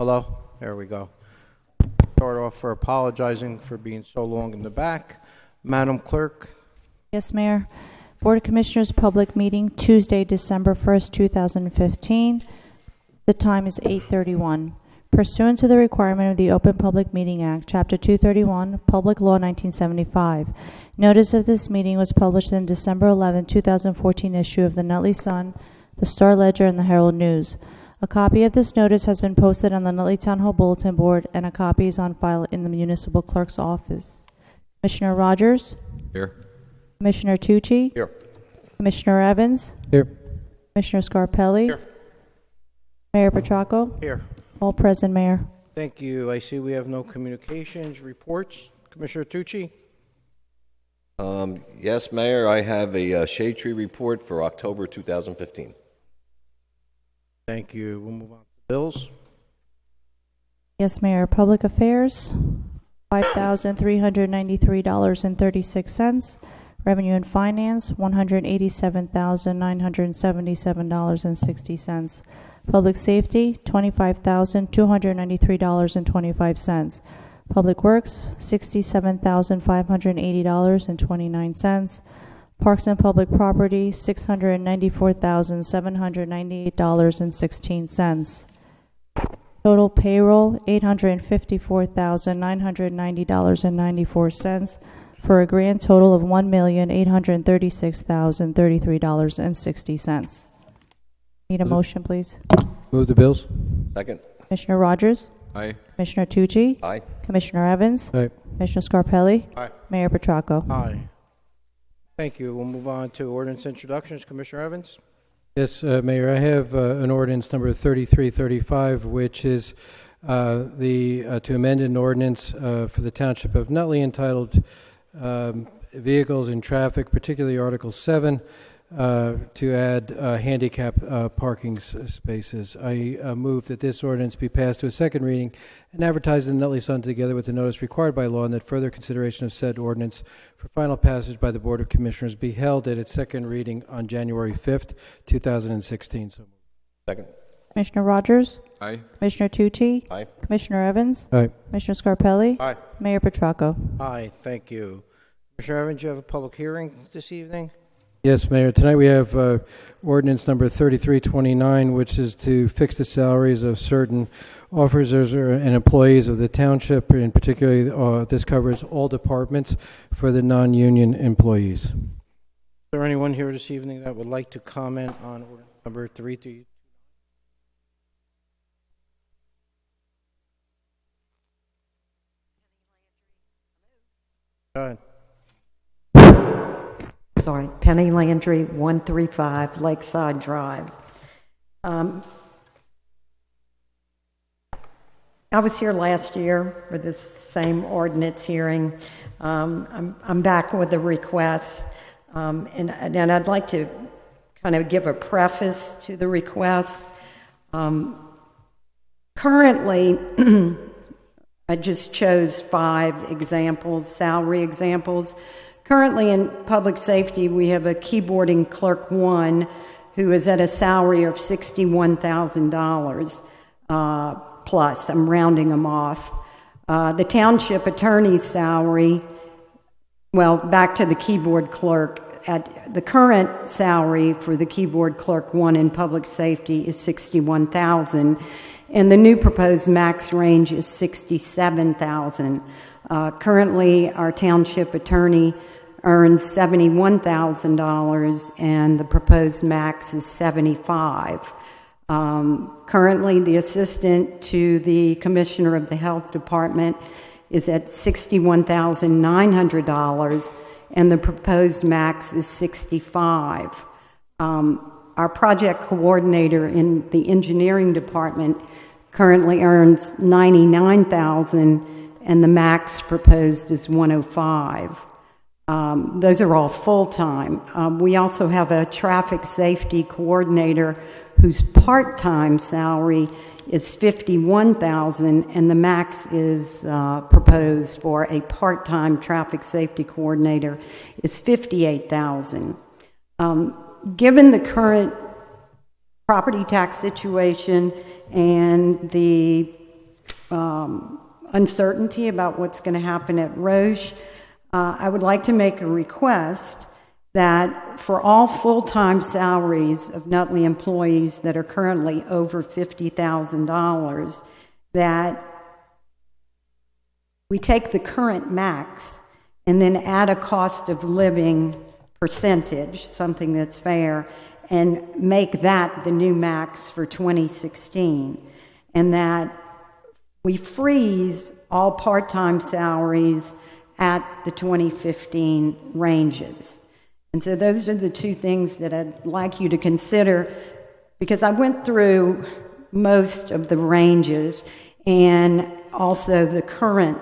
Hello? There we go. Start off for apologizing for being so long in the back. Madam Clerk? Yes, Mayor. Board of Commissioners public meeting Tuesday, December 1st, 2015. The time is 8:31. Pursuant to the requirement of the Open Public Meeting Act, Chapter 231, Public Law 1975, notice of this meeting was published in December 11, 2014 issue of the Nutley Sun, the Star Ledger, and the Herald News. A copy of this notice has been posted on the Nutley Town Hall Bulletin Board, and a copy is on file in the Municipal Clerk's office. Commissioner Rogers? Here. Commissioner Tucci? Here. Commissioner Evans? Here. Commissioner Scarpelli? Here. Mayor Petracco? Here. All present, Mayor. Thank you. I see we have no communications reports. Commissioner Tucci? Yes, Mayor, I have a shade tree report for October 2015. Thank you. We'll move on to bills. Yes, Mayor. Public Affairs, $5,393.36. Revenue and Finance, $187,977.60. Public Safety, $25,293.25. Public Works, $67,580.29. Parks and Public Property, $694,798.16. Total payroll, $854,990.94, for a grand total of $1,836,033.60. Need a motion, please? Move the bills. Second. Commissioner Rogers? Aye. Commissioner Tucci? Aye. Commissioner Evans? Aye. Commissioner Scarpelli? Aye. Mayor Petracco? Aye. Thank you. We'll move on to ordinance introductions. Commissioner Evans? Yes, Mayor, I have an ordinance number 3335, which is to amend an ordinance for the Township of Nutley entitled Vehicles and Traffic, particularly Article 7, to add handicap parking spaces. I move that this ordinance be passed to a second reading and advertised in the Nutley Sun together with the notice required by law, and that further consideration of said ordinance for final passage by the Board of Commissioners be held at its second reading on January 5th, 2016. So moved. Second. Commissioner Rogers? Aye. Commissioner Tucci? Aye. Commissioner Evans? Aye. Commissioner Scarpelli? Aye. Mayor Petracco? Aye. Thank you. Commissioner Evans, you have a public hearing this evening? Yes, Mayor. Tonight we have ordinance number 3329, which is to fix the salaries of certain officers and employees of the township, and particularly this covers all departments for the non-union employees. Is there anyone here this evening that would like to comment on ordinance number 3329? Go ahead. Sorry, Penny Landry, 135 Lakeside Drive. I was here last year for this same ordinance hearing. I'm back with a request, and I'd like to kind of give a preface to the request. Currently, I just chose 5 examples, salary examples. Currently in public safety, we have a keyboarding clerk 1 who is at a salary of $61,000 plus. I'm rounding them off. The township attorney's salary, well, back to the keyboard clerk, at the current salary for the keyboard clerk 1 in public safety is $61,000, and the new proposed max range is $67,000. Currently, our township attorney earns $71,000, and the proposed max is $75,000. Currently, the assistant to the commissioner of the health department is at $61,900, and the proposed max is $65,000. Our project coordinator in the engineering department currently earns $99,000, and the max proposed is $105,000. Those are all full-time. We also have a traffic safety coordinator whose part-time salary is $51,000, and the max is proposed for a part-time traffic safety coordinator is $58,000. Given the current property tax situation and the uncertainty about what's going to happen at Roche, I would like to make a request that for all full-time salaries of Nutley employees that are currently over $50,000, that we take the current max and then add a cost of living percentage, something that's fair, and make that the new max for 2016, and that we freeze all part-time salaries at the 2015 ranges. And so those are the two things that I'd like you to consider, because I went through most of the ranges and also the current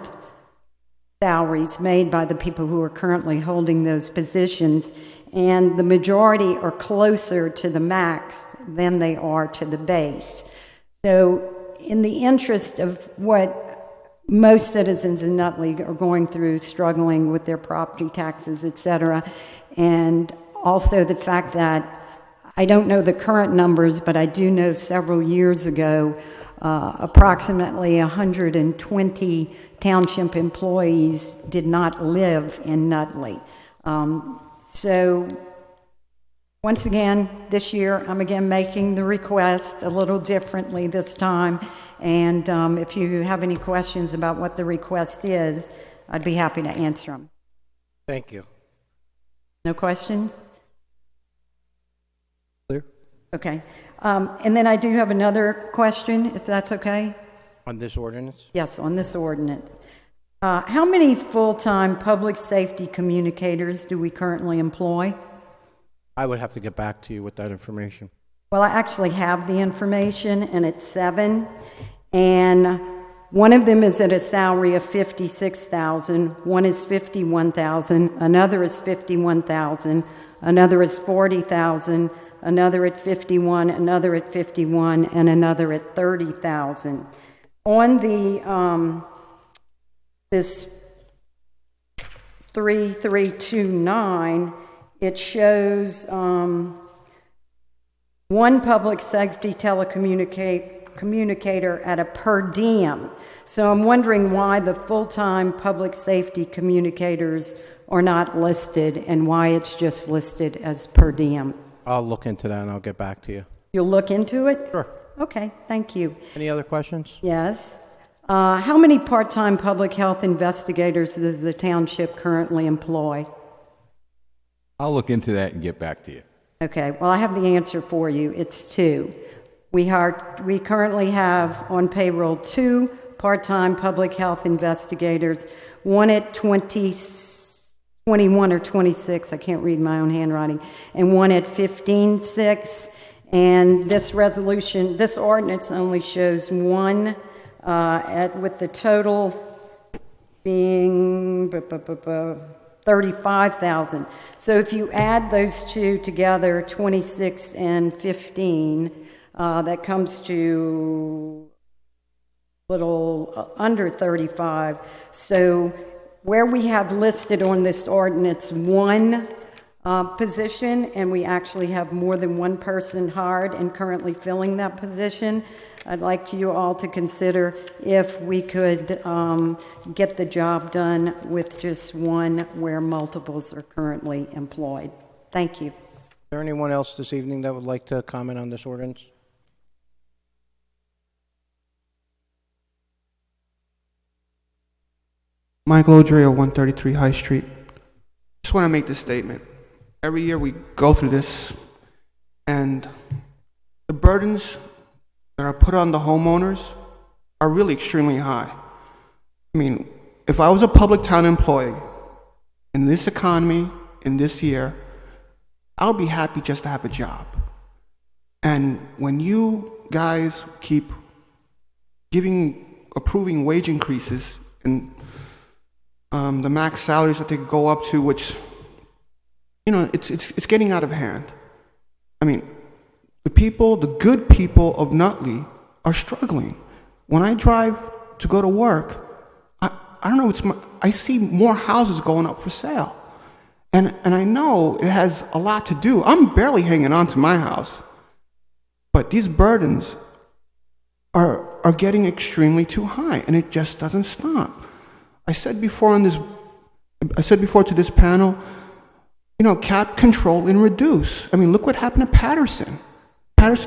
salaries made by the people who are currently holding those positions, and the majority are closer to the max than they are to the base. So in the interest of what most citizens in Nutley are going through, struggling with their property taxes, et cetera, and also the fact that I don't know the current numbers, but I do know several years ago, approximately 120 township employees did not live in Nutley. So once again, this year, I'm again making the request a little differently this time. And if you have any questions about what the request is, I'd be happy to answer them. Thank you. No questions? Clear? Okay. And then I do have another question, if that's okay. On this ordinance? Yes, on this ordinance. How many full-time public safety communicators do we currently employ? I would have to get back to you with that information. Well, I actually have the information, and it's 7. And one of them is at a salary of $56,000. One is $51,000. Another is $51,000. Another is $40,000. Another at $51,000. Another at $51,000, and another at $30,000. On the this 3329, it shows one public safety telecommunicator at a per diem. So I'm wondering why the full-time public safety communicators are not listed and why it's just listed as per diem. I'll look into that and I'll get back to you. You'll look into it? Sure. Okay, thank you. Any other questions? Yes. How many part-time public health investigators does the township currently employ? I'll look into that and get back to you. Okay, well, I have the answer for you. It's 2. We currently have on payroll 2 part-time public health investigators, one at 21 or 26, I can't read my own handwriting, and one at 15.6. And this ordinance only shows one with the total being 35,000. So if you add those two together, 26 and 15, that comes to a little under 35. So where we have listed on this ordinance one position, and we actually have more than one person hired and currently filling that position, I'd like you all to consider if we could get the job done with just one where multiples are currently employed. Thank you. Is there anyone else this evening that would like to comment on this ordinance? Michael O'Drea, 133 High Street. Just want to make this statement. Every year we go through this, and the burdens that are put on the homeowners are really extremely high. I mean, if I was a public town employee in this economy, in this year, I would be happy just to have a job. And when you guys keep approving wage increases and the max salaries that they could go up to, which, you know, it's getting out of hand. I mean, the good people of Nutley are struggling. When I drive to go to work, I don't know, I see more houses going up for sale. And I know it has a lot to do. I'm barely hanging on to my house. But these burdens are are getting extremely too high, and it just doesn't stop. I said before to this panel, cap, control, and reduce. I mean, look what happened to Patterson,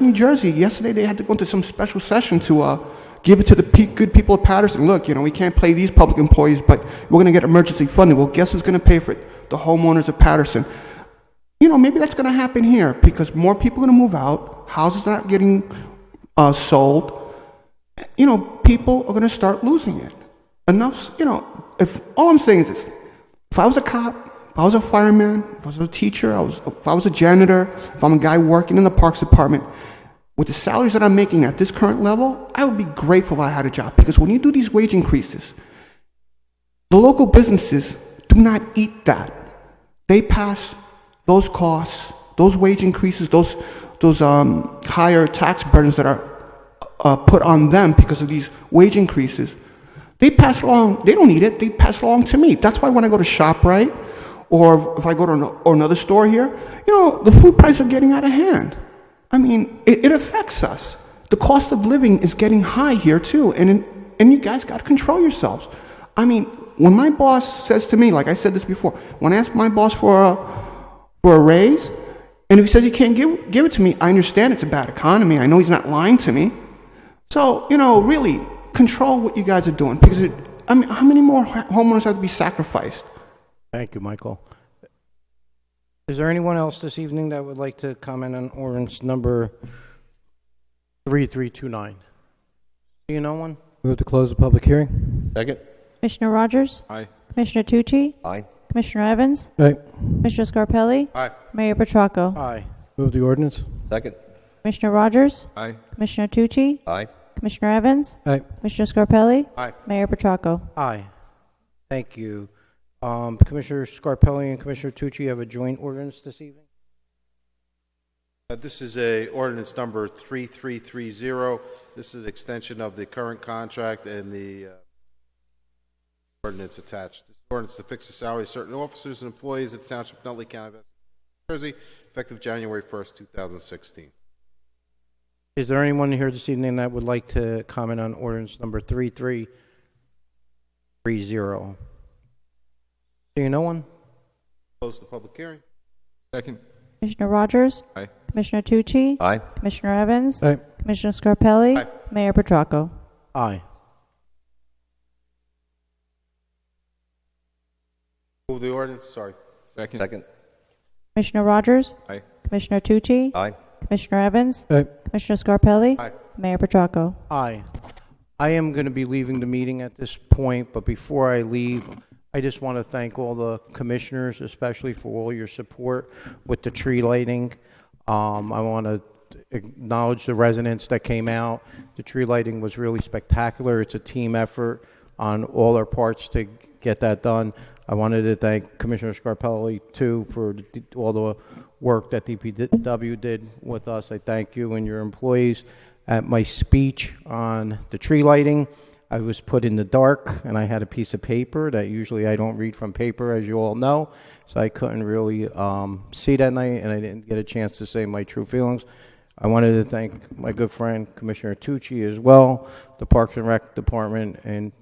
New Jersey. Yesterday they had to go into some special session to give it to the good people of Patterson. Look, we can't pay these public employees, but we're going to get emergency funding. Well, guess who's going to pay for it? The homeowners of Patterson. Maybe that's going to happen here because more people are going to move out. Houses are not getting sold. People are going to start losing it. Enough, if all I'm saying is this, if I was a cop, if I was a fireman, if I was a teacher, if I was a janitor, if I'm a guy working in the Parks Department, with the salaries that I'm making at this current level, I would be grateful if I had a job. Because when you do these wage increases, the local businesses do not eat that. They pass those costs, those wage increases, those higher tax burdens that are put on them because of these wage increases. They pass along. They don't eat it. They pass it along to me. That's why when I go to ShopRite, or if I go to another store here, the food prices are getting out of hand. I mean, it affects us. The cost of living is getting high here too, and you guys got to control yourselves. I mean, when my boss says to me, like I said this before, when I ask my boss for a raise, and if he says he can't give it to me, I understand it's a bad economy. I know he's not lying to me. So, really control what you guys are doing, because how many more homeowners have to be sacrificed? Thank you, Michael. Is there anyone else this evening that would like to comment on ordinance number 3329? Do you know one? Move to close the public hearing. Second? Commissioner Rogers? Aye. Commissioner Tucci? Aye. Commissioner Evans? Aye. Commissioner Scarpelli? Aye. Mayor Petracco? Aye. Move the ordinance. Second? Commissioner Rogers? Aye. Commissioner Tucci? Aye. Commissioner Evans? Aye. Commissioner Scarpelli? Aye. Mayor Petracco? Aye. Thank you. Commissioner Scarpelli and Commissioner Tucci have a joint ordinance this evening. This is a ordinance number 3330. This is an extension of the current contract and the ordinance attached. This ordinance to fix the salary of certain officers and employees of the Township of Nutley County of Essex, New Jersey, effective January 1st, 2016. Is there anyone here this evening that would like to comment on ordinance number 3330? Do you know one? Close the public hearing. Second. Commissioner Rogers? Aye. Commissioner Tucci? Aye. Commissioner Evans? Aye. Commissioner Scarpelli? Aye. Mayor Petracco? Aye. Move the ordinance. Sorry. Second. Second? Commissioner Rogers? Aye. Commissioner Tucci? Aye. Commissioner Evans? Aye. Commissioner Scarpelli? Aye. Mayor Petracco? Aye. I am going to be leaving the meeting at this point, but before I leave, I just want to thank all the commissioners, especially for all your support with the tree lighting. I want to acknowledge the residents that came out. The tree lighting was really spectacular. It's a team effort on all our parts to get that done. I wanted to thank Commissioner Scarpelli, too, for all the work that DPW did with us. I thank you and your employees. At my speech on the tree lighting, I was put in the dark, and I had a piece of paper that usually I don't read from paper, as you all know, so I couldn't really see that night, and I didn't get a chance to say my true feelings. I wanted to thank my good friend, Commissioner Tucci, as well, the Parks and Rec Department, and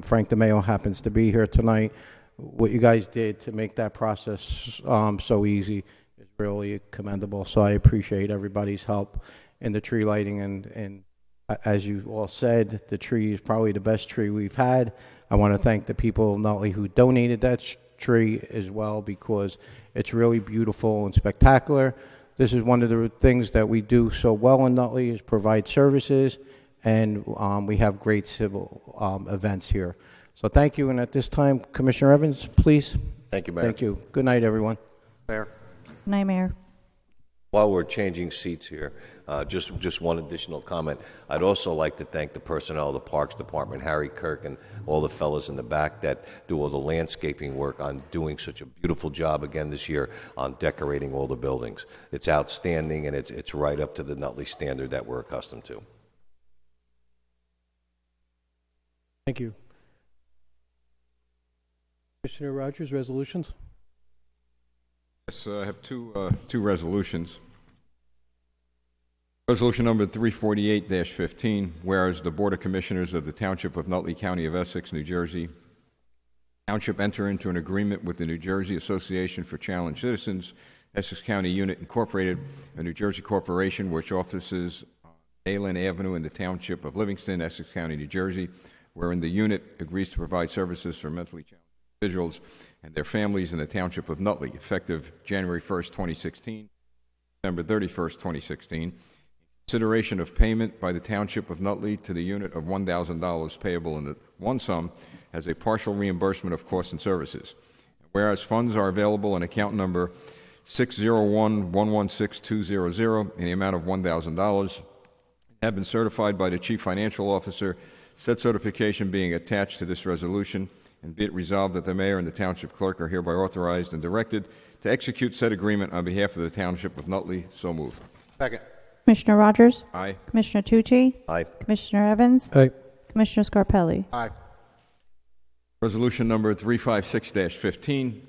Frank DeMeo happens to be here tonight. What you guys did to make that process so easy is really commendable, so I appreciate everybody's help in the tree lighting, and as you all said, the tree is probably the best tree we've had. I want to thank the people of Nutley who donated that tree as well, because it's really beautiful and spectacular. This is one of the things that we do so well in Nutley, is provide services, and we have great civil events here. So thank you, and at this time, Commissioner Evans, please. Thank you, Mayor. Thank you. Good night, everyone. Mayor. Good night, Mayor. While we're changing seats here, just one additional comment. I'd also like to thank the personnel of the Parks Department, Harry Kirk, and all the fellas in the back that do all the landscaping work on doing such a beautiful job again this year on decorating all the buildings. It's outstanding, and it's right up to the Nutley standard that we're accustomed to. Thank you. Commissioner Rogers, resolutions? Yes, I have two resolutions. Resolution number 348-15, whereas the Board of Commissioners of the Township of Nutley County of Essex, New Jersey, Township enter into an agreement with the New Jersey Association for Challenged Citizens, Essex County Unit Incorporated, a New Jersey corporation which offices on Nayland Avenue in the Township of Livingston, Essex County, New Jersey, wherein the unit agrees to provide services for mentally challenged individuals and their families in the Township of Nutley, effective January 1st, 2016, December 31st, 2016. Consideration of payment by the Township of Nutley to the unit of $1,000 payable in the one sum as a partial reimbursement of costs and services. Whereas funds are available in account number 601-116200 in the amount of $1,000, have been certified by the Chief Financial Officer, said certification being attached to this resolution, and be it resolved that the Mayor and the Township Clerk are hereby authorized and directed to execute said agreement on behalf of the Township of Nutley. So moved. Second. Commissioner Rogers? Aye. Commissioner Tucci? Aye. Commissioner Evans? Aye. Commissioner Scarpelli? Aye. Resolution number 356-15,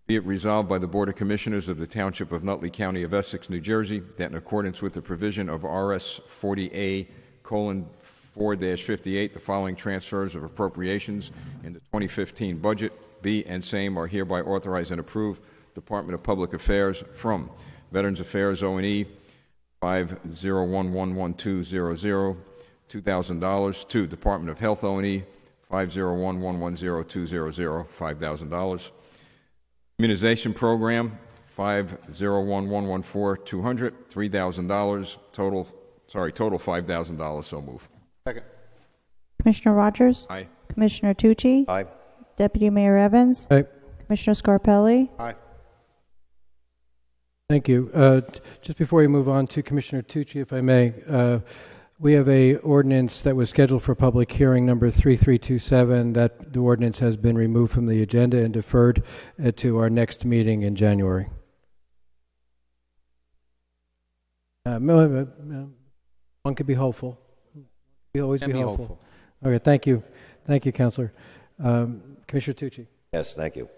be it resolved by the Board of Commissioners of the Township of Nutley County of Essex, New Jersey, that in accordance with the provision of RS 40A:4-58, the following transfers of appropriations in the 2015 budget be and same are hereby authorized and approved. Department of Public Affairs from Veterans Affairs O&E 501-11200, $2,000 to Department of Health O&E 501-110-200, $5,000. Immunization Program 501-114-200, $3,000. Total $5,000. So move. Second. Commissioner Rogers? Aye. Commissioner Tucci? Aye. Deputy Mayor Evans? Aye. Commissioner Scarpelli? Aye. Thank you. Just before we move on to Commissioner Tucci, if I may, we have a ordinance that was scheduled for public hearing number 3327. That the ordinance has been removed from the agenda and deferred to our next meeting in January. One could be hopeful. We always be hopeful. Okay, thank you. Thank you, Councilor. Commissioner Tucci. Yes, thank you.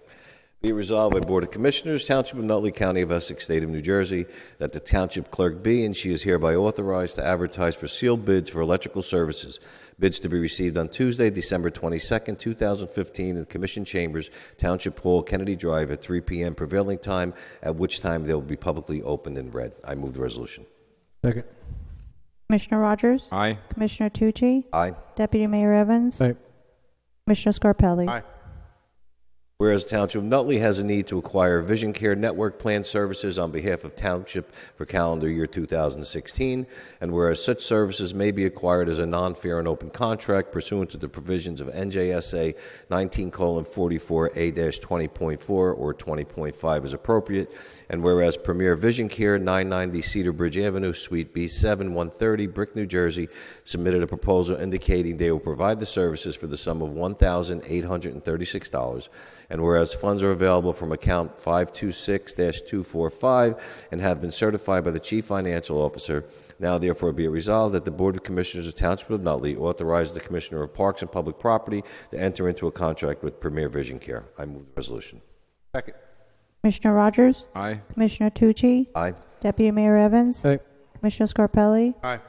Be it resolved by Board of Commissioners, Township of Nutley County of Essex, State of New Jersey, that the Township Clerk be and she is hereby authorized to advertise for sealed bids for electrical services. Bids to be received on Tuesday, December 22nd, 2015, in the Commission Chambers, Township Hall, Kennedy Drive, at 3 p.m. prevailing time, at which time they will be publicly opened and read. I move the resolution. Second. Commissioner Rogers? Aye. Commissioner Tucci? Aye. Deputy Mayor Evans? Aye. Commissioner Scarpelli? Aye. Whereas Township of Nutley has a need to acquire Vision Care Network Plan services on behalf of Township for calendar year 2016, and whereas such services may be acquired as a non-fair and open contract pursuant to the provisions of NJSA 19:44A-20.4 or 20.5 as appropriate, and whereas Premier Vision Care, 990 Cedar Bridge Avenue, Suite B7, 130, Brick, New Jersey, submitted a proposal indicating they will provide the services for the sum of $1,836, and whereas funds are available from account 526-245 and have been certified by the Chief Financial Officer, now therefore be it resolved that the Board of Commissioners of Township of Nutley authorize the Commissioner of Parks and Public Property to enter into a contract with Premier Vision Care. I move the resolution. Second. Commissioner Rogers? Aye. Commissioner Tucci? Aye. Deputy Mayor Evans? Aye. Commissioner Scarpelli? Aye.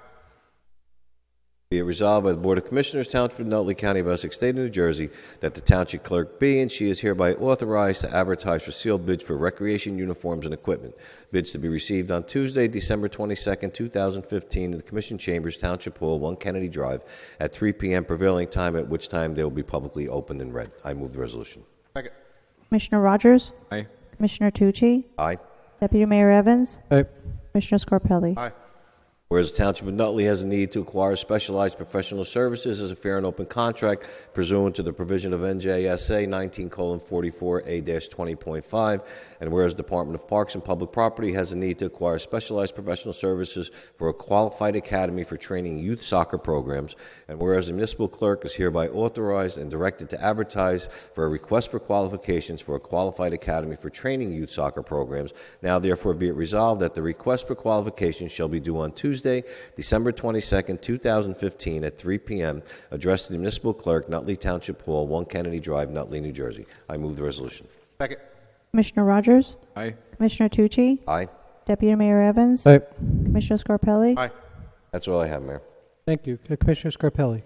Be it resolved by the Board of Commissioners, Township of Nutley County of Essex, State of New Jersey, that the Township Clerk be and she is hereby authorized to advertise for sealed bids for recreation uniforms and equipment. Bids to be received on Tuesday, December 22nd, 2015, in the Commission Chambers, Township Hall, 1 Kennedy Drive, at 3 p.m. prevailing time, at which time they will be publicly opened and read. I move the resolution. Second. Commissioner Rogers? Aye. Commissioner Tucci? Aye. Deputy Mayor Evans? Aye. Commissioner Scarpelli? Aye. Whereas the Township of Nutley has a need to acquire specialized professional services as a fair and open contract pursuant to the provision of NJSA 19:44A-20.5, and whereas the Department of Parks and Public Property has a need to acquire specialized professional services for a qualified academy for training youth soccer programs, and whereas the municipal clerk is hereby authorized and directed to advertise for a request for qualifications for a qualified academy for training youth soccer programs, now therefore be it resolved that the request for qualifications shall be due on Tuesday, December 22nd, 2015, at 3 p.m., addressed to the municipal clerk, Nutley Township Hall, 1 Kennedy Drive, Nutley, New Jersey. I move the resolution. Second. Commissioner Rogers? Aye. Commissioner Tucci? Aye. Deputy Mayor Evans? Aye. Commissioner Scarpelli? Aye. That's all I have, Mayor. Thank you. Commissioner Scarpelli.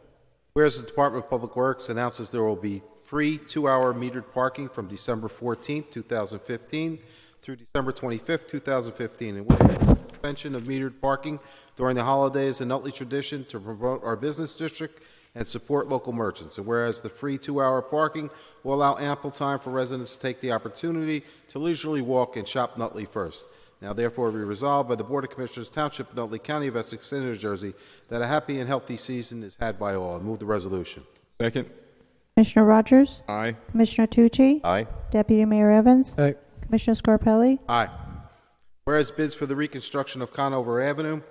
Whereas the Department of Public Works announces there will be free 2-hour metered parking from December 14, 2015 through December 25, 2015, in which the suspension of metered parking during the holidays is a Nutley tradition to promote our business district and support local merchants. And whereas the free 2-hour parking will allow ample time for residents to take the opportunity to leisurely walk and shop Nutley first. Now, therefore, be resolved by the Board of Commissioners, Township of Nutley County of Essex, State of New Jersey, that a happy and healthy season is had by all. I move the resolution. Second. Commissioner Rogers? Aye. Commissioner Tucci? Aye. Deputy Mayor Evans? Aye. Commissioner Scarpelli? Aye. Whereas bids for the reconstruction of Conover Avenue,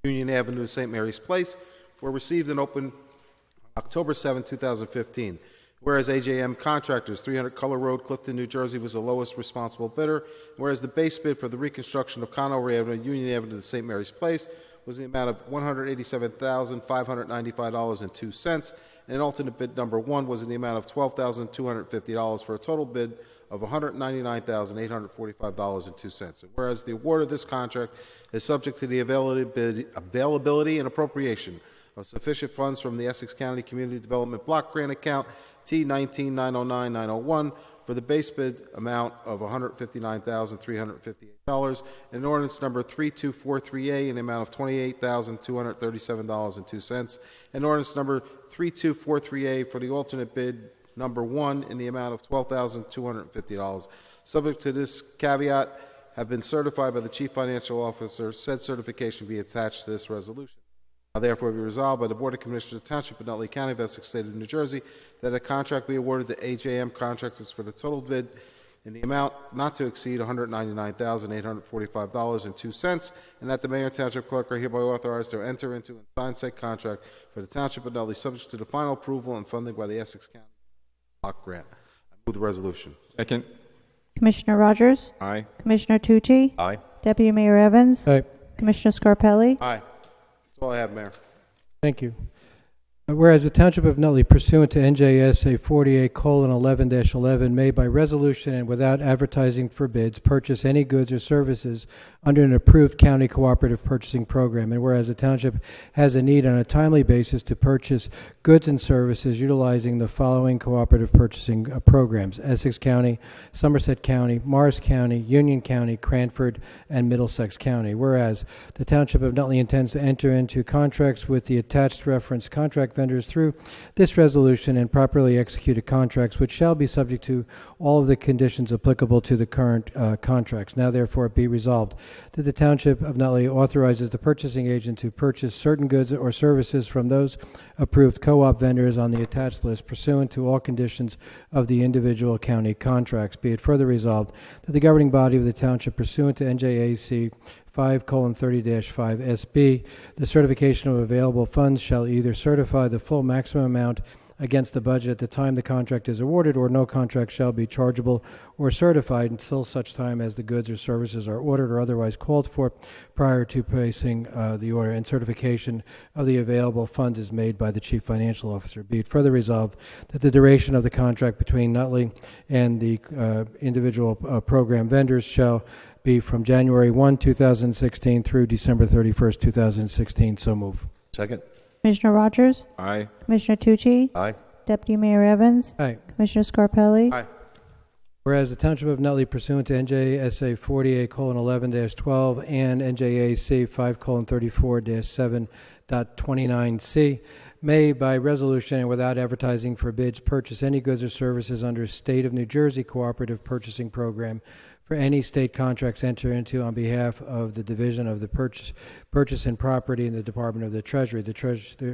Union Avenue to St. Mary's Place were received and opened October 7, 2015. Whereas AJM Contractors, 300 Color Road, Clifton, New Jersey, was the lowest responsible bidder. Whereas the base bid for the reconstruction of Conover Avenue, Union Avenue to St. Mary's Place was the amount of $187,595.02, and alternate bid number 1 was in the amount of $12,250 for a total bid of $199,845.02. And whereas the award of this contract is subject to the availability and appropriation of sufficient funds from the Essex County Community Development Block Grant Account T19909-901 for the base bid amount of $159,358, and ordinance number 3243A in the amount of $28,237.02, and ordinance number 3243A for the alternate bid number 1 in the amount of $12,250. Subject to this caveat, have been certified by the Chief Financial Officer. Said certification be attached to this resolution. Now, therefore, be resolved by the Board of Commissioners of the Township of Nutley County of Essex, State of New Jersey, that a contract be awarded to AJM Contractors for the total bid in the amount not to exceed $199,845.02, and that the Mayor and Township Clerk are hereby authorized to enter into and sign said contract for the Township of Nutley, subject to the final approval and funding by the Essex County Block Grant. I move the resolution. Second. Commissioner Rogers? Aye. Commissioner Tucci? Aye. Deputy Mayor Evans? Aye. Commissioner Scarpelli? Aye. That's all I have, Mayor. Thank you. Whereas the Township of Nutley, pursuant to NJSA 48:11-11, may by resolution and without advertising for bids purchase any goods or services under an approved county cooperative purchasing program, and whereas the Township has a need on a timely basis to purchase goods and services utilizing the following cooperative purchasing programs: Essex County, Somerset County, Morris County, Union County, Cranford, and Middlesex County. Whereas the Township of Nutley intends to enter into contracts with the attached reference contract vendors through this resolution and properly executed contracts, which shall be subject to all of the conditions applicable to the current contracts. Now, therefore, be resolved that the Township of Nutley authorizes the purchasing agent to purchase certain goods or services from those approved co-op vendors on the attached list pursuant to all conditions of the individual county contracts. Be it further resolved that the governing body of the Township, pursuant to NJAC 5:30-5 SB, the certification of available funds shall either certify the full maximum amount against the budget at the time the contract is awarded, or no contract shall be chargeable or certified until such time as the goods or services are ordered or otherwise called for prior to placing the order, and certification of the available funds is made by the Chief Financial Officer. Be it further resolved that the duration of the contract between Nutley and the individual program vendors shall be from January 1, 2016 through December 31st, 2016. So move. Second. Commissioner Rogers? Aye. Commissioner Tucci? Aye. Deputy Mayor Evans? Aye. Commissioner Scarpelli? Aye. Whereas the Township of Nutley, pursuant to NJSA 48:11-12 and NJAC 5:34-7.29c, may, by resolution and without advertising for bids, purchase any goods or services under State of New Jersey Cooperative Purchasing Program for any state contracts entered into on behalf of the Division of the Purchase and Property in the Department of the Treasury.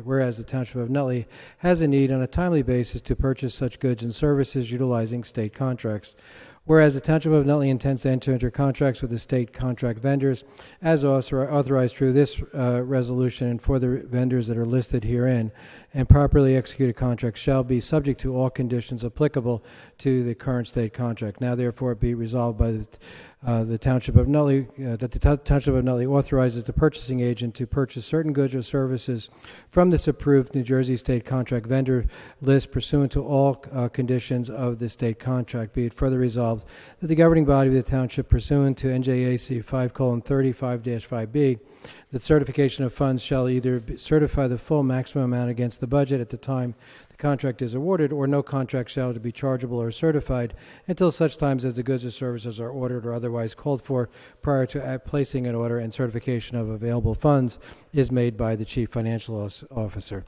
Whereas the Township of Nutley has a need on a timely basis to purchase such goods and services utilizing state contracts. Whereas the Township of Nutley intends to enter into contracts with the state contract vendors as authorized through this resolution and for the vendors that are listed herein. and properly executed contracts shall be subject to all conditions applicable to the current state contract. Now therefore be resolved by the Township of Nutley, that the Township of Nutley authorizes the purchasing agent to purchase certain goods or services from this approved New Jersey state contract vendor list pursuant to all conditions of the state contract. Be it further resolved that the governing body of the Township pursuant to NJAC 5:35-5B, that certification of funds shall either certify the full maximum amount against the budget at the time the contract is awarded, or no contract shall be chargeable or certified until such times as the goods or services are ordered or otherwise called for prior to placing an order, and certification of available funds is made by the Chief Financial Officer.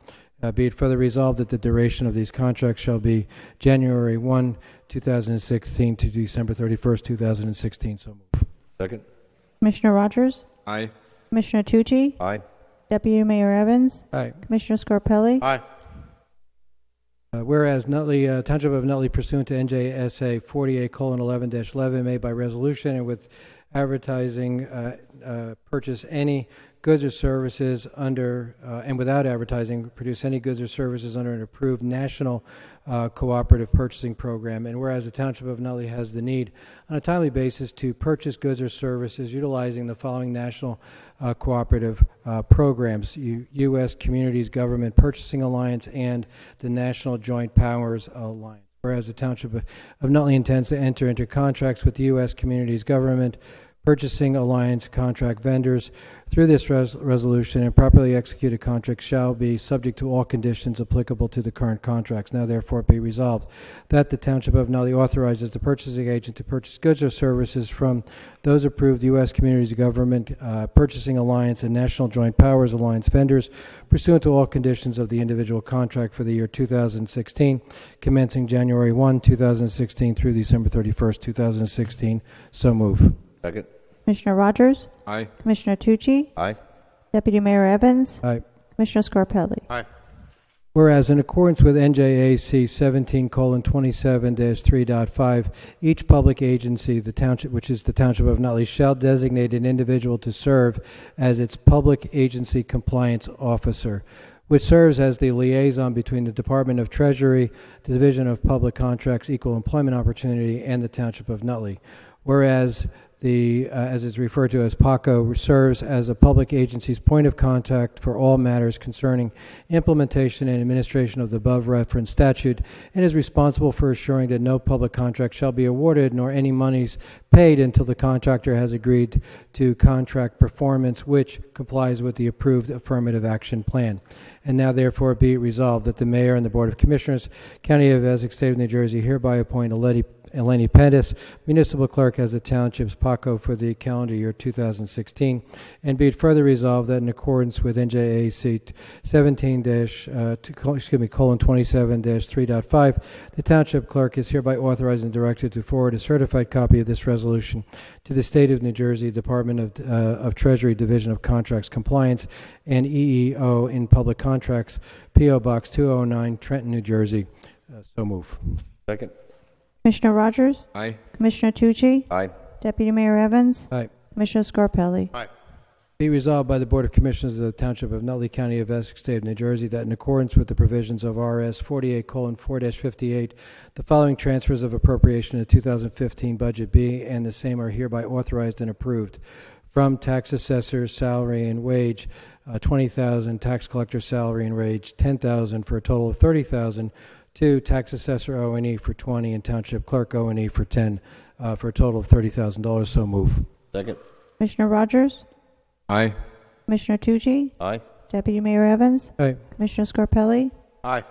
Be it further resolved that the duration of these contracts shall be January 1, 2016 to December 31st, 2016. So move. Second. Commissioner Rogers? Aye. Commissioner Tucci? Aye. Deputy Mayor Evans? Aye. Commissioner Scarpelli? Aye. Whereas Nutley, Township of Nutley pursuant to NJSA 48:11-11 made by resolution and with advertising purchase any goods or services under and without advertising produce any goods or services under an approved national cooperative purchasing program. And whereas the Township of Nutley has the need on a timely basis to purchase goods or services utilizing the following national cooperative programs: U.S. Communities Government Purchasing Alliance and the National Joint Powers Alliance. Whereas the Township of Nutley intends to enter into contracts with the U.S. Communities Government Purchasing Alliance contract vendors through this resolution, and properly executed contracts shall be subject to all conditions applicable to the current contracts. Now therefore be resolved that the Township of Nutley authorizes the purchasing agent to purchase goods or services from those approved U.S. Communities Government Purchasing Alliance and National Joint Powers Alliance vendors pursuant to all conditions of the individual contract for the year 2016, commencing January 1, 2016 through December 31st, 2016. So move. Second. Commissioner Rogers? Aye. Commissioner Tucci? Aye. Deputy Mayor Evans? Aye. Commissioner Scarpelli? Aye. Whereas in accordance with NJAC 17:27-3.5, each public agency, the township, which is the Township of Nutley, shall designate an individual to serve as its public agency compliance officer, which serves as the liaison between the Department of Treasury, the Division of Public Contracts, Equal Employment Opportunity, and the Township of Nutley. Whereas as is referred to as PACO, serves as a public agency's point of contact for all matters concerning implementation and administration of the above-referenced statute, and is responsible for assuring that no public contract shall be awarded nor any monies paid until the contractor has agreed to contract performance which complies with the approved affirmative action plan. And now therefore be it resolved that the Mayor and the Board of Commissioners, County of Essex, State of New Jersey, hereby appoint Eleni Pettis, Municipal Clerk, as the Township's PACO for the calendar year 2016, and be it further resolved that in accordance with NJAC 17:27-3.5, the Township Clerk is hereby authorized and directed to forward a certified copy of this resolution to the State of New Jersey Department of Treasury, Division of Contracts Compliance, and EEO in Public Contracts, P.O. Box 209, Trenton, New Jersey. So move. Second. Commissioner Rogers? Aye. Commissioner Tucci? Aye. Deputy Mayor Evans? Aye. Commissioner Scarpelli? Aye. Be resolved by the Board of Commissioners of the Township of Nutley, County of Essex, State of New Jersey, that in accordance with the provisions of RS 48:4-58, the following transfers of appropriation to 2015 Budget B and the same are hereby authorized and approved. From tax assessor's salary and wage, $20,000, tax collector salary and wage, $10,000, for a total of $30,000, to tax assessor O&E for $20,000 and township clerk O&E for $10,000, for a total of $30,000. So move. Second. Commissioner Rogers? Aye. Commissioner Tucci? Aye. Deputy Mayor Evans? Aye. Commissioner Scarpelli? Aye.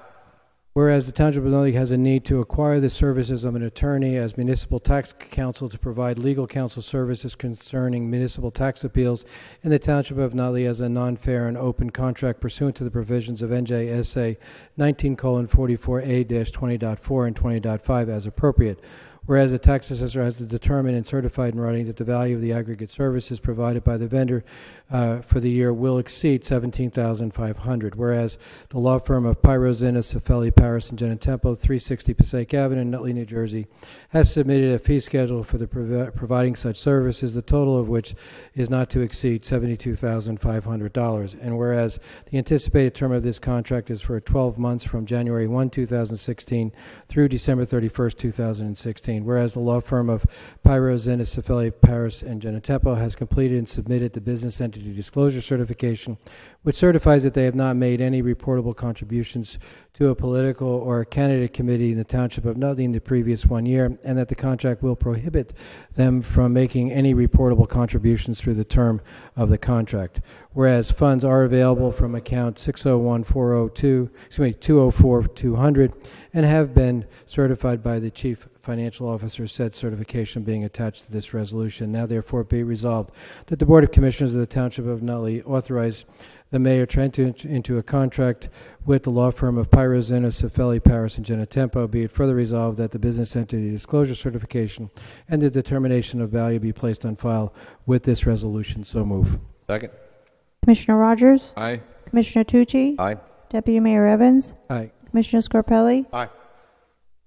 Whereas the Township of Nutley has a need to acquire the services of an attorney as municipal tax counsel to provide legal counsel services concerning municipal tax appeals in the Township of Nutley as a non-fair and open contract pursuant to the provisions of NJSA 19:44A-20.4 and 20.5 as appropriate. Whereas the tax assessor has to determine and certify in writing that the value of the aggregate services provided by the vendor for the year will exceed $17,500. Whereas the law firm of Pyrozina, Cifelli, Paris, and Genetempo, 360 Passaic Avenue, Nutley, New Jersey, has submitted a fee schedule for the providing such services, the total of which is not to exceed $72,500. And whereas the anticipated term of this contract is for 12 months from January 1, 2016 through December 31st, 2016. Whereas the law firm of Pyrozina, Cifelli, Paris, and Genetempo has completed and submitted the business entity disclosure certification, which certifies that they have not made any reportable contributions to a political or a candidate committee in the Township of Nutley in the previous 1 year, and that the contract will prohibit them from making any reportable contributions through the term of the contract. Whereas funds are available from account 601-402, and have been certified by the Chief Financial Officer, said certification being attached to this resolution. Now therefore be resolved that the Board of Commissioners of the Township of Nutley authorize the mayor to enter into a contract with the law firm of Pyrozina, Cifelli, Paris, and Genetempo. Be it further resolved that the business entity disclosure certification and the determination of value be placed on file with this resolution. So move. Second. Commissioner Rogers? Aye. Commissioner Tucci? Aye. Deputy Mayor Evans? Aye. Commissioner Scarpelli? Aye.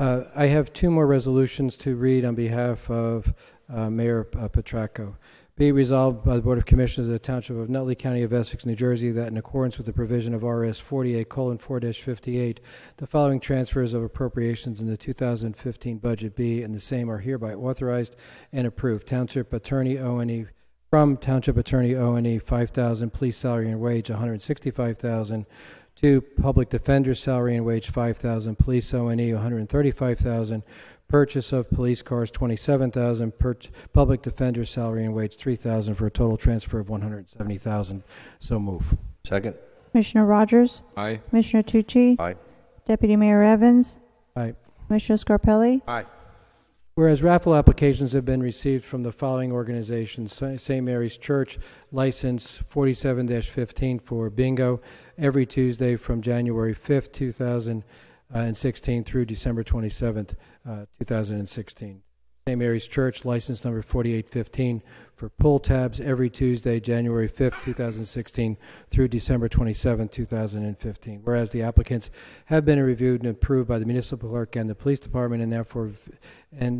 I have two more resolutions to read on behalf of Mayor Petracco. Be it resolved by the Board of Commissioners of the Township of Nutley, County of Essex, New Jersey, that in accordance with the provision of RS 48:4-58, the following transfers of appropriations in the 2015 budget be, and the same are hereby authorized and approved. Township Attorney O&E, from Township Attorney O&E, $5,000, police salary and wage, $165,000. To Public Defender salary and wage, $5,000. Police O&E, $135,000. Purchase of police cars, $27,000. Public Defender salary and wage, $3,000, for a total transfer of $170,000. So move. Second. Commissioner Rogers? Aye. Commissioner Tucci? Aye. Deputy Mayor Evans? Aye. Commissioner Scarpelli? Aye. Whereas raffle applications have been received from the following organizations: St. Mary's Church, license 47-15 for bingo, every Tuesday from January 5th, 2016 through December 27th, 2016. St. Mary's Church, license number 4815 for pull tabs, every Tuesday, January 5th, 2016 through December 27th, 2015. Whereas the applicants have been reviewed and approved by the municipal clerk and the police department, and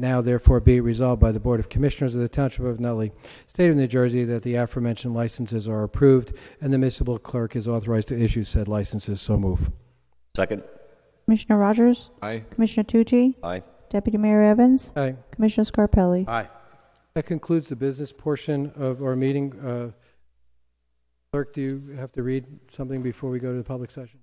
now therefore be resolved by the Board of Commissioners of the Township of Nutley, State of New Jersey, that the aforementioned licenses are approved and the municipal clerk is authorized to issue said licenses. So move. Second. Commissioner Rogers? Aye. Commissioner Tucci? Aye. Deputy Mayor Evans? Aye. Commissioner Scarpelli? Aye. That concludes the business portion of our meeting. Clerk, do you have to read something before we go to the public session?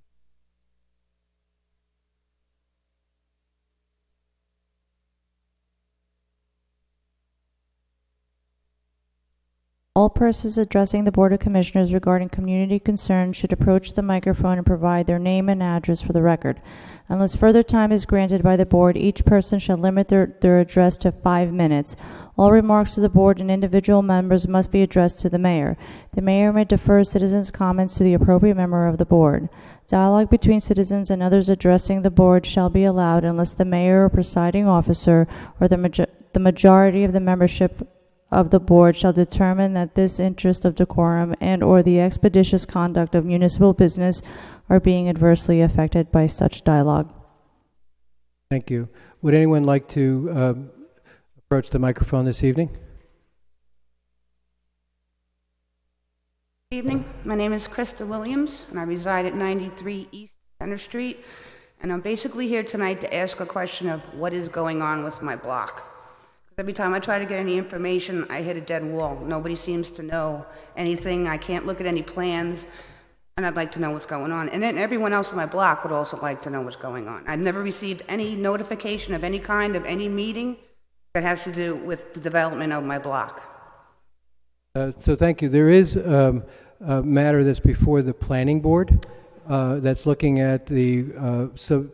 All persons addressing the Board of Commissioners regarding community concerns should approach the microphone and provide their name and address for the record. Unless further time is granted by the Board, each person shall limit their address to 5 minutes. All remarks to the Board and individual members must be addressed to the Mayor. The Mayor may defer citizens' comments to the appropriate member of the Board. Dialogue between citizens and others addressing the Board shall be allowed unless the Mayor or presiding officer or the majority of the membership of the Board shall determine that this interest of decorum and or the expeditious conduct of municipal business are being adversely affected by such dialogue. Thank you. Would anyone like to approach the microphone this evening? Good evening. My name is Krista Williams, and I reside at 93 East Center Street. And I'm basically here tonight to ask a question of what is going on with my block. Every time I try to get any information, I hit a dead wall. Nobody seems to know anything. I can't look at any plans, and I'd like to know what's going on. And then everyone else on my block would also like to know what's going on. I've never received any notification of any kind of any meeting that has to do with the development of my block. So thank you. There is a matter that's before the Planning Board that's looking at the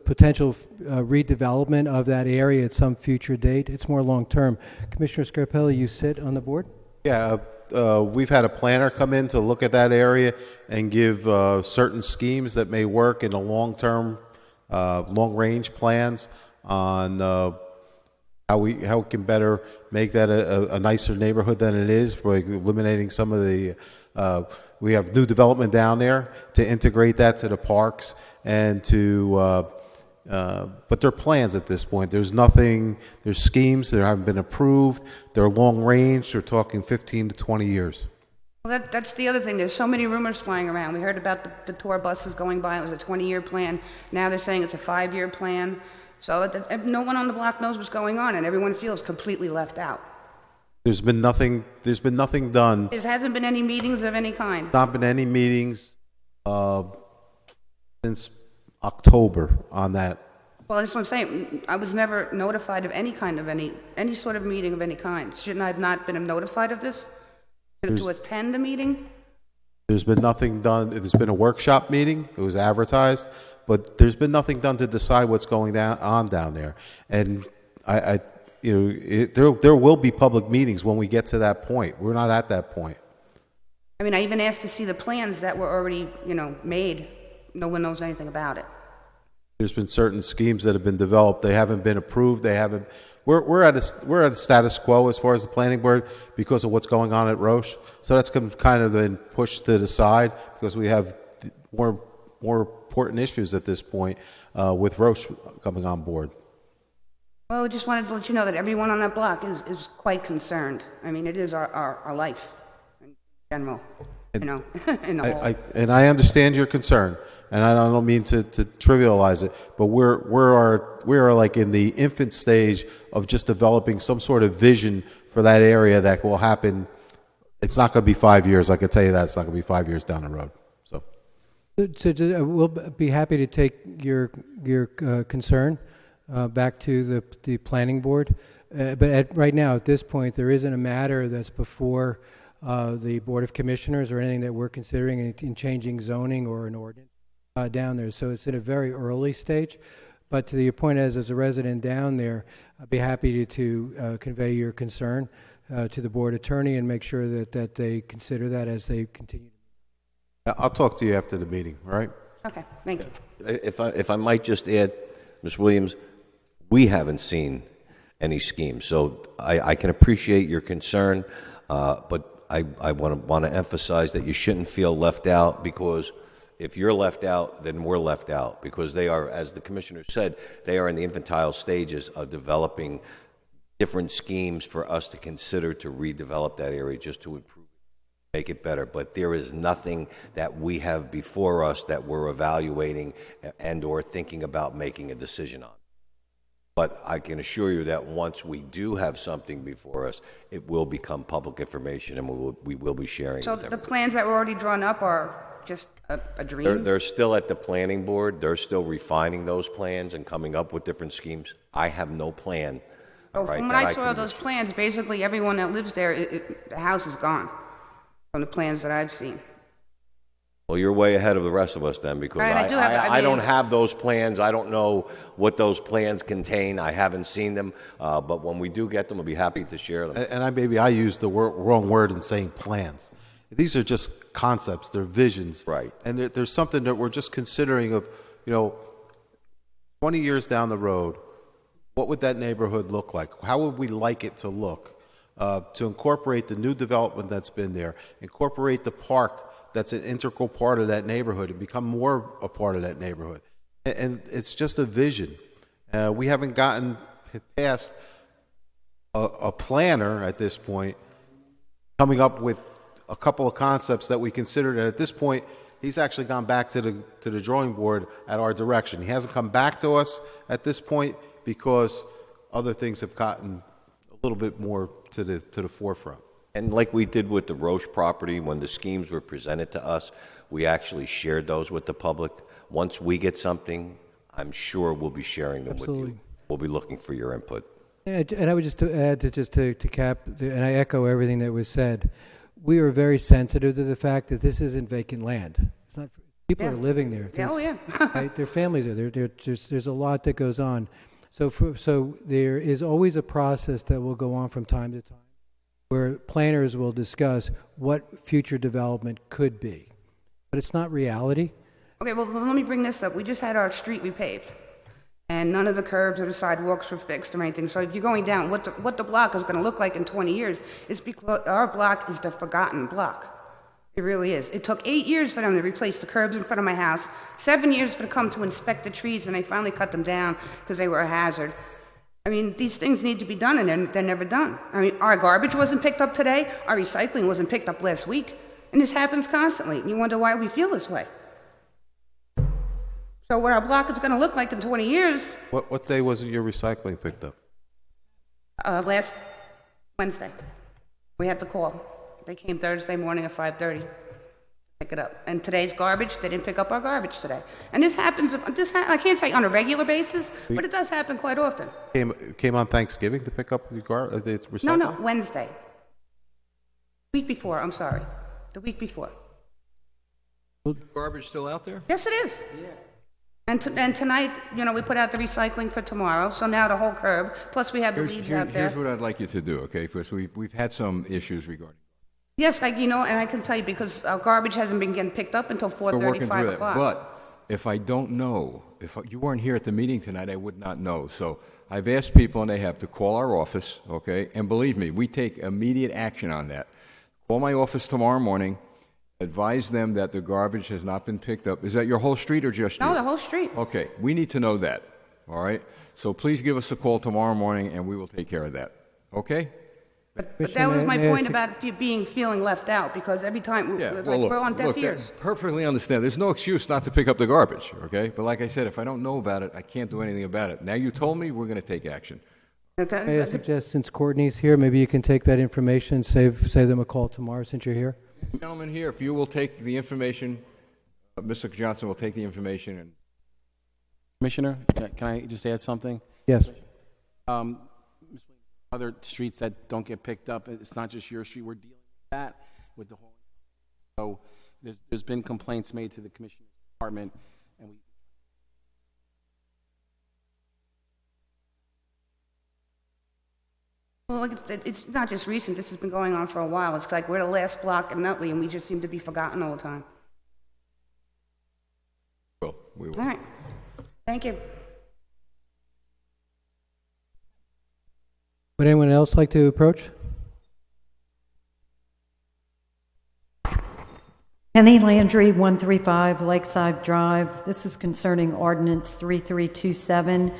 potential redevelopment of that area at some future date. It's more long-term. Commissioner Scarpelli, you sit on the board? Yeah, we've had a planner come in to look at that area and give certain schemes that may work in the long-term, long-range plans on how we can better make that a nicer neighborhood than it is, by eliminating some of the. We have new development down there to integrate that to the parks and to. But there are plans at this point. There's nothing. There's schemes that haven't been approved. They're long range. They're talking 15 to 20 years. Well, that's the other thing. There's so many rumors flying around. We heard about the tour buses going by. It was a 20-year plan. Now they're saying it's a 5-year plan. So no one on the block knows what's going on, and everyone feels completely left out. There's been nothing done. There hasn't been any meetings of any kind. Not been any meetings since October on that. Well, that's what I'm saying. I was never notified of any sort of meeting of any kind. Shouldn't I have not been notified of this? To attend the meeting? There's been nothing done. There's been a workshop meeting. It was advertised, but there's been nothing done to decide what's going on down there. And there will be public meetings when we get to that point. We're not at that point. I mean, I even asked to see the plans that were already, made. No one knows anything about it. There's been certain schemes that have been developed. They haven't been approved. They haven't. We're at a status quo as far as the planning board because of what's going on at Roche. So that's kind of been pushed to the side because we have more important issues at this point with Roche coming on board. Well, I just wanted to let you know that everyone on that block is quite concerned. I mean, it is our life in general, in the whole. And I understand your concern, and I don't mean to trivialize it, but we are like in the infant stage of just developing some sort of vision for that area that will happen. It's not going to be 5 years. I can tell you that it's not going to be 5 years down the road. So we'll be happy to take your concern back to the planning board. But right now, at this point, there isn't a matter that's before the Board of Commissioners or anything that we're considering in changing zoning or an ordinance down there. So it's at a very early stage. But to your point, as a resident down there, I'd be happy to convey your concern to the board attorney and make sure that they consider that as they continue. I'll talk to you after the meeting, all right? Okay, thank you. If I might just add, Ms. Williams, we haven't seen any schemes, so I can appreciate your concern, but I want to emphasize that you shouldn't feel left out, because if you're left out, then we're left out, because they are, as the commissioner said, they are in the infantile stages of developing different schemes for us to consider to redevelop that area just to improve, make it better. But there is nothing that we have before us that we're evaluating and or thinking about making a decision on. But I can assure you that once we do have something before us, it will become public information, and we will be sharing So it. the plans that were already drawn up are just a dream? They're still at the planning board. They're still refining those plans and coming up with different schemes. I have no plan. Oh, right, from that what I saw can those plans, basically everyone that lives there, the house is gone from the plans that I've seen. Well, you're way ahead of the rest of us then, because Right, I I don't mean- have those plans. I don't know what those plans contain. I haven't seen them, but when we do get them, we'll be happy to share them. And maybe I used the wrong word in saying plans. These are just concepts. They're visions. Right. And there's something that we're just considering of, 20 years down the road, what would that neighborhood look like? How would we like it to look? To incorporate the new development that's been there, incorporate the park that's an integral part of that neighborhood and become more a part of that neighborhood. And it's just a vision. We haven't gotten past a planner at this point coming up with a couple of concepts that we considered, and at this point, he's actually gone back to the drawing board at our direction. He hasn't come back to us at this point because other things have gotten a little bit more to the forefront. And like we did with the Roche property, when the schemes were presented to us, we actually shared those with the public. Once we get something, I'm sure we'll be sharing them with you. We'll be looking for your input. And I would just add to cap, and I echo everything that was said. We are very sensitive to the fact that this isn't vacant land. It's not. People are living there. Oh, yeah. Right? Their families are there. There's a lot that goes on. So there is always a process that will go on from time to time, where planners will discuss what future development could be. But it's not reality. Okay, well, let me bring this up. We just had our street repaved. and none of the curbs or the sidewalks were fixed or anything. So if you're going down, what the block is going to look like in 20 years is because our block is the forgotten block. It really is. It took 8 years for them to replace the curbs in front of my house, 7 years for them to come to inspect the trees, and they finally cut them down because they were a hazard. I mean, these things need to be done, and they're never done. I mean, our garbage wasn't picked up today. Our recycling wasn't picked up last week. And this happens constantly. And you wonder why we feel this way. So what our block is going to look like in 20 years... What day was it your recycling picked up? Last Wednesday. We had the call. They came Thursday morning at 5:30 to pick it up. And today's garbage, they didn't pick up our garbage today. And this happens, I can't say on a regular basis, but it does happen quite often. Came on Thanksgiving to pick up the recycling? No, Wednesday. Week before, I'm sorry. The week before. Garbage still out there? Yes, it is. Yeah. And tonight, we put out the recycling for tomorrow, so now the whole curb, plus we have the leaves out there. Here's what I'd like you to do, okay? First, we've had some issues regarding. Yes, and I can tell you because our garbage hasn't been getting picked up until 4:30, We're working 5 through o'clock. that. But if I don't know, if you weren't here at the meeting tonight, I would not know. So I've asked people, and they have, to call our office, okay? And believe me, we take immediate action on that. Call my office tomorrow morning. Advise them that the garbage has not been picked up. Is that your whole street or just you? No, the whole street. Okay, we need to know that, all right? So please give us a call tomorrow morning, and we will take care of that, okay? But that was my point about feeling left out, because every time we're on deaf ears. Perfectly understand. There's no excuse not to pick up the garbage, okay? But like I said, if I don't know about it, I can't do anything about it. Now you told me, we're going to take action. Okay. May I suggest, since Courtney's here, maybe you can take that information, save them a call tomorrow since you're here? Gentlemen here, if you will take the information, Mr. Johnson will take the information. And Commissioner, can I just add something? Yes. Other streets that don't get picked up, it's not just your street. We're dealing with that with the whole. So there's been complaints made to the Commissioner's Department, and we. Well, it's not just recent. This has been going on for a while. It's like we're the last block in Nutley, and we just seem to be forgotten all the time. well, we will. All right. Thank you. Would anyone else like to approach? Penny Landry, 135 Lakeside Drive. This is concerning Ordinance 3327.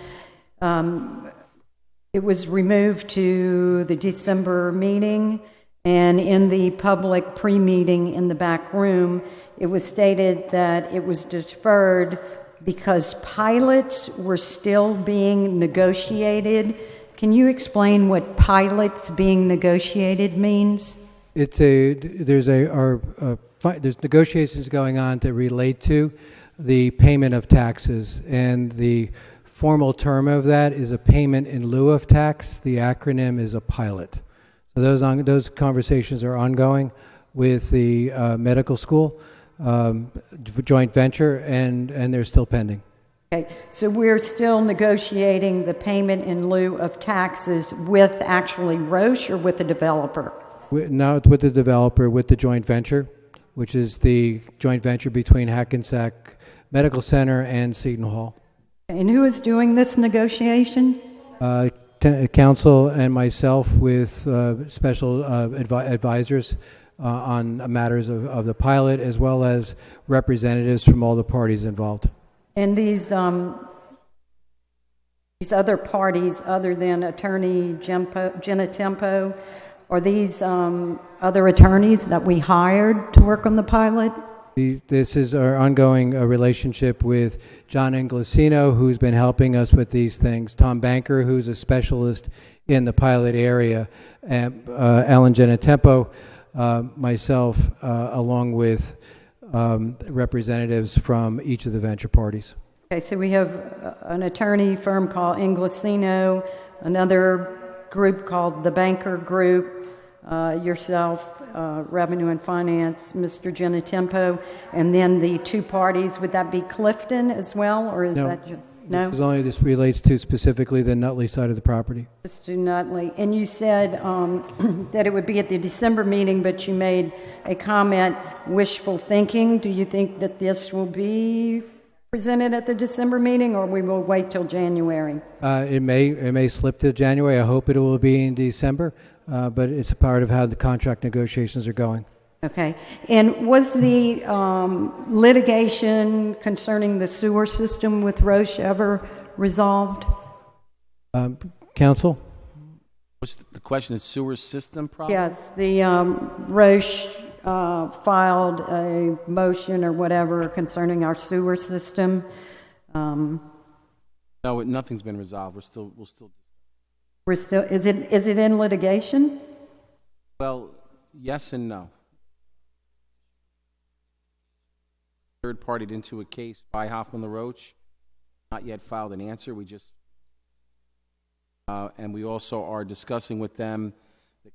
It was removed to the December meeting, and in the public pre-meeting in the back room, it was stated that it was deferred because pilots were still being negotiated. Can you explain what pilots being negotiated means? There's negotiations going on that relate to the payment of taxes, and the formal term of that is a payment in lieu of tax. The acronym is a pilot. So those conversations are ongoing with the medical school joint venture, and they're still pending. Okay, so we're still negotiating the payment in lieu of taxes with actually Roche or with the developer? Not with the developer, with the joint venture, which is the joint venture between Hackensack Medical Center and Seton Hall. And who is doing this negotiation? Council and myself with special advisors on matters of the pilot, as well as representatives from all the parties involved. And these other parties, other than Attorney Jenna Tempo, are these other attorneys that we hired to work on the pilot? This is our ongoing relationship with John Inglesino, who's been helping us with these things, Tom Banker, who's a specialist in the pilot area, and Alan Genetempo, myself, along with representatives from each of the venture parties. Okay, so we have an attorney firm called Inglesino, another group called the Banker Group, yourself, Revenue and Finance, Mr. Genetempo, and then the two parties. Would that be Clifton as well, or is that just no? This relates to specifically the Nutley side of the property. Just to Nutley. And you said that it would be at the December meeting, but you made a comment, wishful thinking. Do you think that this will be presented at the December meeting, or we will wait till January? It may slip to January. I hope it will be in December, but it's a part of how the contract negotiations are going. Okay. And was the litigation concerning the sewer system with Roche ever resolved? Counsel? What's the question? The sewer system problem? Yes, the Roche filed a motion or whatever concerning our sewer system. No, nothing's been resolved. We're still. Is it in litigation? Well, yes and no. Third partied into a case by Hoffman LaRoche. Not yet filed an answer. We just and we also are discussing with them the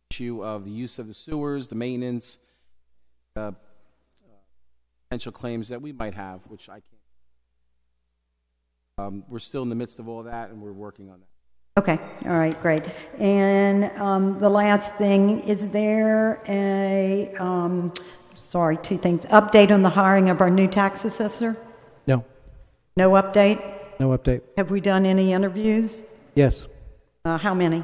issue of the use of the sewers, the maintenance, potential claims that we might have, which I can't. We're still in the midst of all that, and we're working on that. Okay, all right, great. And the last thing, is there a, two things, update on the hiring of our new tax assessor? No. No update? No update. Have we done any interviews? Yes. How many?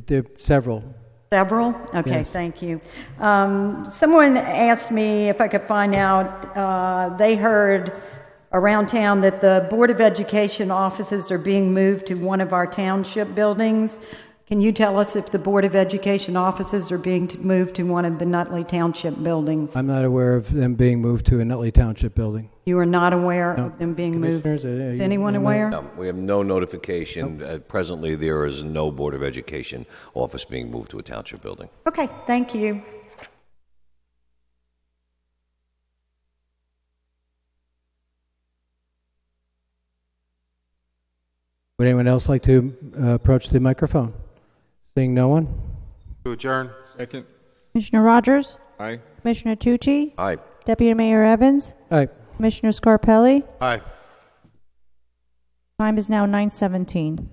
There are several. Several? Okay, Yes. Thank you. Someone asked me if I could find out, they heard around town that the Board of Education offices are being moved to one of our township buildings. Can you tell us if the Board of Education offices are being moved to one of the Nutley Township buildings? I'm not aware of them being moved to a Nutley Township building. You are not aware No. of them being moved? Commissioners, are Is you anyone aware? No, we have no notification. Presently, there is no Board of Education office being moved to a township building. Okay, thank you. Would anyone else like to approach the microphone? Seeing no one? To adjourn? Second. Commissioner Rogers? Aye. Commissioner Tucci? Aye. Deputy Mayor Evans? Aye. Commissioner Scarpelli? Aye. Time is now 9:17.